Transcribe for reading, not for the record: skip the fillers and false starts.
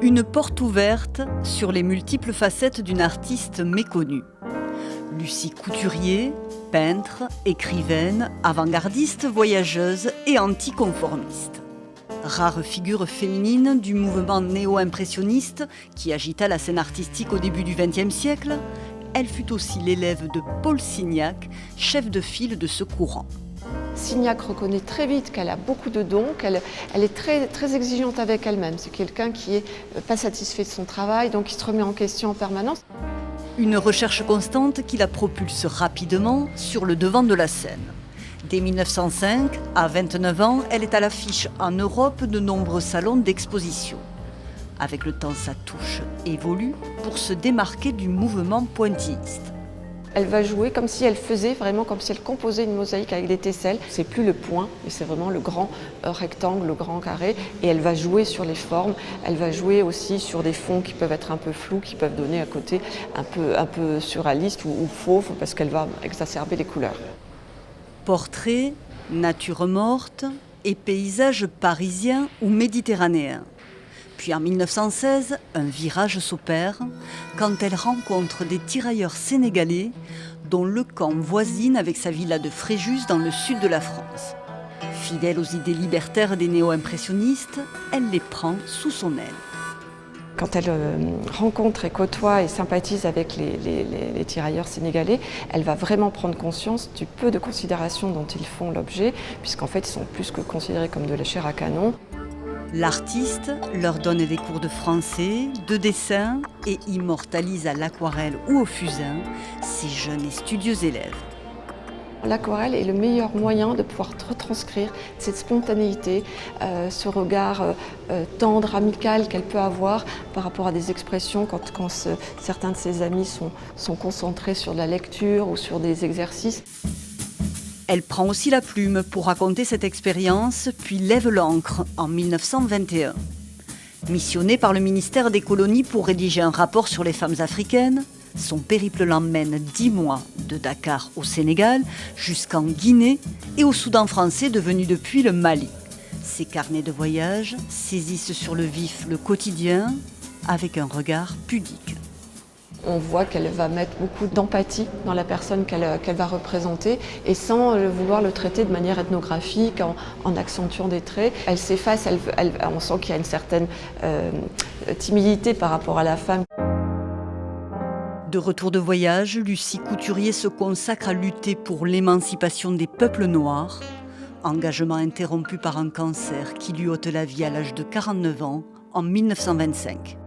Une porte ouverte sur les multiples facettes d'une artiste méconnue. Lucie Couturier, peintre, écrivaine, avant-gardiste, voyageuse et anticonformiste. Rare figure féminine du mouvement néo-impressionniste qui agita la scène artistique au début du XXe siècle, elle fut aussi l'élève de Paul Signac, chef de file de ce courant. Signac reconnaît très vite qu'elle a beaucoup de dons, qu'elle est très exigeante avec elle-même. C'est quelqu'un qui n'est pas satisfait de son travail, donc qui se remet en question en permanence. Une recherche constante qui la propulse rapidement sur le devant de la scène. Dès 1905, à 29 ans, elle est à l'affiche en Europe de nombreux salons d'exposition. Avec le temps, sa touche évolue pour se démarquer du mouvement pointilliste. Elle va jouer comme si elle faisait vraiment, comme si elle composait une mosaïque avec des tesselles. C'est plus le point, mais c'est vraiment le grand rectangle, le grand carré. Et elle va jouer sur les formes. Elle va jouer aussi sur des fonds qui peuvent être un peu flous, qui peuvent donner un côté un peu surréaliste ou fauve, parce qu'elle va exacerber les couleurs. Portraits, nature morte et paysages parisiens ou méditerranéens. Puis en 1916, un virage s'opère quand elle rencontre des tirailleurs sénégalais dont le camp voisine avec sa villa de Fréjus dans le sud de la France. Fidèle aux idées libertaires des néo-impressionnistes, elle les prend sous son aile. Quand elle rencontre et côtoie et sympathise avec les tirailleurs sénégalais, elle va vraiment prendre conscience du peu de considération dont ils font l'objet, puisqu'en fait ils sont plus que considérés comme de la chair à canon. L'artiste leur donne des cours de français, de dessin et immortalise à l'aquarelle ou au fusain ses jeunes et studieux élèves. L'aquarelle est le meilleur moyen de pouvoir retranscrire cette spontanéité, ce regard tendre, amical qu'elle peut avoir par rapport à des expressions quand certains de ses amis sont concentrés sur la lecture ou sur des exercices. Elle prend aussi la plume pour raconter cette expérience, puis lève l'encre en 1921. Missionnée par le ministère des Colonies pour rédiger un rapport sur les femmes africaines, son périple l'emmène 10 mois de Dakar au Sénégal jusqu'en Guinée et au Soudan français devenu depuis le Mali. Ses carnets de voyage saisissent sur le vif le quotidien avec un regard pudique. On voit qu'elle va mettre beaucoup d'empathie dans la personne qu'elle va représenter et sans vouloir le traiter de manière ethnographique, en accentuant des traits. Elle s'efface, on sent qu'il y a une certaine timidité par rapport à la femme. De retour de voyage, Lucie Couturier se consacre à lutter pour l'émancipation des peuples noirs, engagement interrompu par un cancer qui lui ôte la vie à l'âge de 49 ans en 1925.